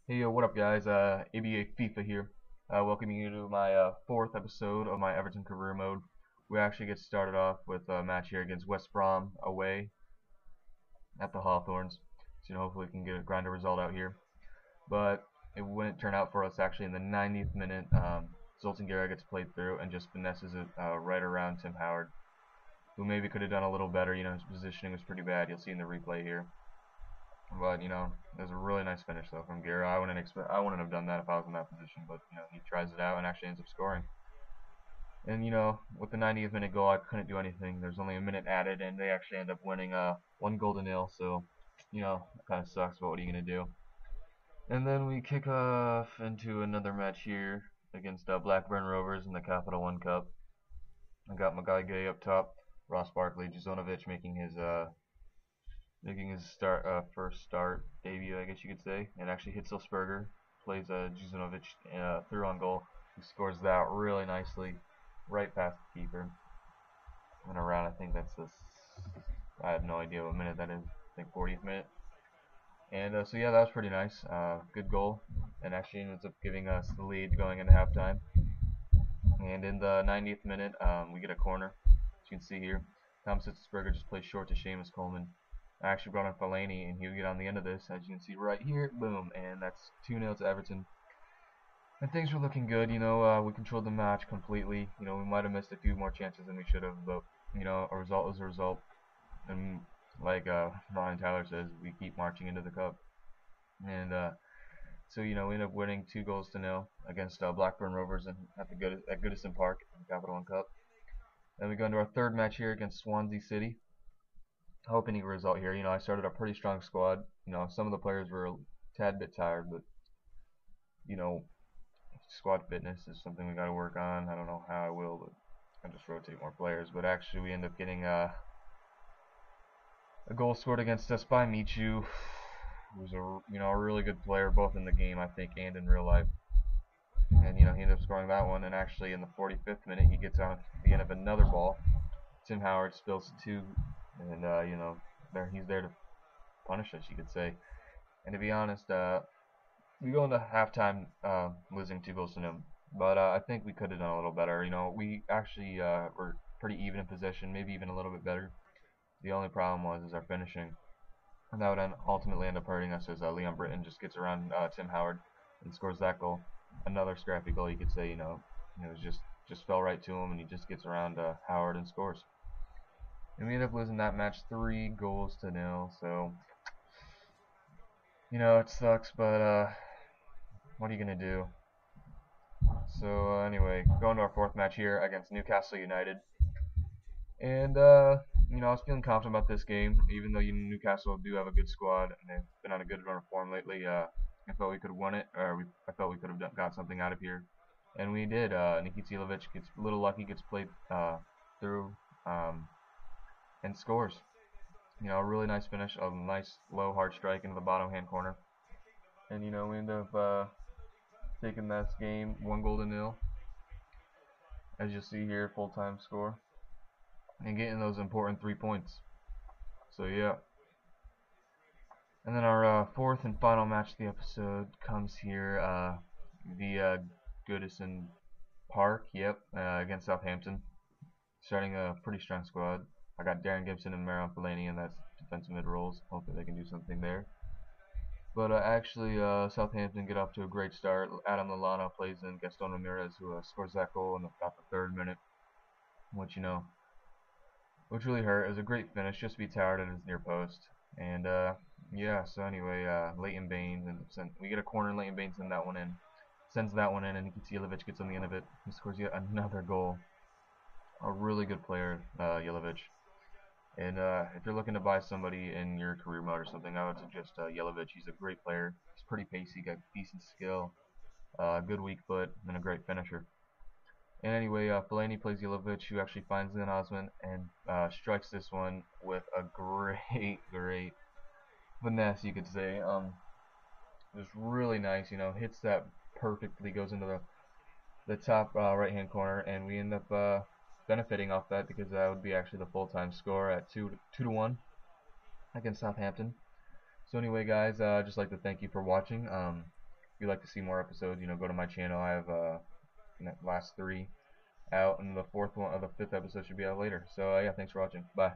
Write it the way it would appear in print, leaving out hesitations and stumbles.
Hey, what up, guys? ABAFIFA here, welcoming you to my fourth episode of my Everton career mode. We actually get started off with a match here against West Brom away at the Hawthorns. So, hopefully we can grind a result out here. But it wouldn't turn out for us actually in the 90th minute. Zoltan Guerra gets played through and just finesses it right around Tim Howard, who maybe could have done a little better. His positioning was pretty bad. You'll see in the replay here. But it was a really nice finish though from Guerra. I wouldn't have done that if I was in that position. But he tries it out and actually ends up scoring. And with the 90th minute goal, I couldn't do anything. There's only a minute added, and they actually end up winning 1-0. So it kind of sucks. But what are you gonna do? And then we kick off into another match here against Blackburn Rovers in the Capital One Cup. I got my guy Gay up top, Ross Barkley, Juzonovic making his first start debut, I guess you could say, and actually Hitzelsperger plays Juzonovic through on goal. He scores that really nicely, right past the keeper, and around. I think that's this. I have no idea what minute that is. I think 40th minute. And so yeah, that was pretty nice. Good goal, and actually ends up giving us the lead going into halftime. And in the 90th minute, we get a corner. As you can see here, Tom Hitzelsperger just plays short to Seamus Coleman. I actually brought in Fellaini, and he would get on the end of this, as you can see right here, boom, and that's 2-0 to Everton. And things were looking good, we controlled the match completely. We might have missed a few more chances than we should have, but, a result was a result. And like Ryan Tyler says, we keep marching into the cup. And so, we end up winning 2-0 against Blackburn Rovers at Goodison Park in the Capital One Cup. Then we go into our third match here against Swansea City. Hoping a result here. I started a pretty strong squad. Some of the players were a tad bit tired, but squad fitness is something we got to work on. I don't know how I will, but I'll just rotate more players. But actually, we end up getting a goal scored against us by Michu, who's a really good player both in the game, I think, and in real life. And he ended up scoring that one. And actually, in the 45th minute, he gets on the end of another ball. Tim Howard spills two. And he's there to punish us, you could say. And to be honest, we go into halftime losing 2-0, but I think we could have done a little better. We actually were pretty even in possession, maybe even a little bit better. The only problem was our finishing, and that would ultimately end up hurting us as Leon Britton just gets around Tim Howard and scores that goal. Another scrappy goal, you could say. It was just fell right to him, and he just gets around Howard and scores. And we ended up losing that match 3-0. So, it sucks, but what are you going to do? So, anyway, going to our fourth match here against Newcastle United. And, I was feeling confident about this game, even though Newcastle do have a good squad, and they've been on a good run of form lately. I felt we could have won it, or I felt we could have got something out of here. And we did. Nikita Silovic gets a little lucky, gets played through, and scores. A really nice finish, a nice low hard strike into the bottom hand corner. And we end up taking this game 1-0, as you see here, full time score, and getting those important 3 points. So yeah. And then our fourth and final match of the episode comes here via Goodison Park, against Southampton. Starting a pretty strong squad. I got Darren Gibson and Marouane Fellaini in that defensive mid roles. Hopefully they can do something there. But actually, Southampton get off to a great start. Adam Lallana plays in Gaston Ramirez, who scores that goal in about the 3rd minute, which really hurt. It was a great finish, just to be towered at his near post. And yeah, so anyway, Leighton Baines, and we get a corner. And Leighton Baines sends that one in, and Nikita Jelavic gets on the end of it. He scores yet another goal. A really good player, Jelavic. And if you're looking to buy somebody in your career mode or something, I would suggest Jelavic. He's a great player. He's pretty pacey, got decent skill, good weak foot, and a great finisher. And anyway, Fellaini plays Jelavic, who actually finds Leon Osman and strikes this one with a great finesse, you could say. It was really nice, hits that perfectly, goes into the top right-hand corner, and we end up benefiting off that because that would be actually the full-time score at 2-1 against Southampton. So anyway, guys, I'd just like to thank you for watching. if you'd like to see more episodes, go to my channel. I have the last 3 out, and the 5th episode should be out later. So yeah, thanks for watching. Bye.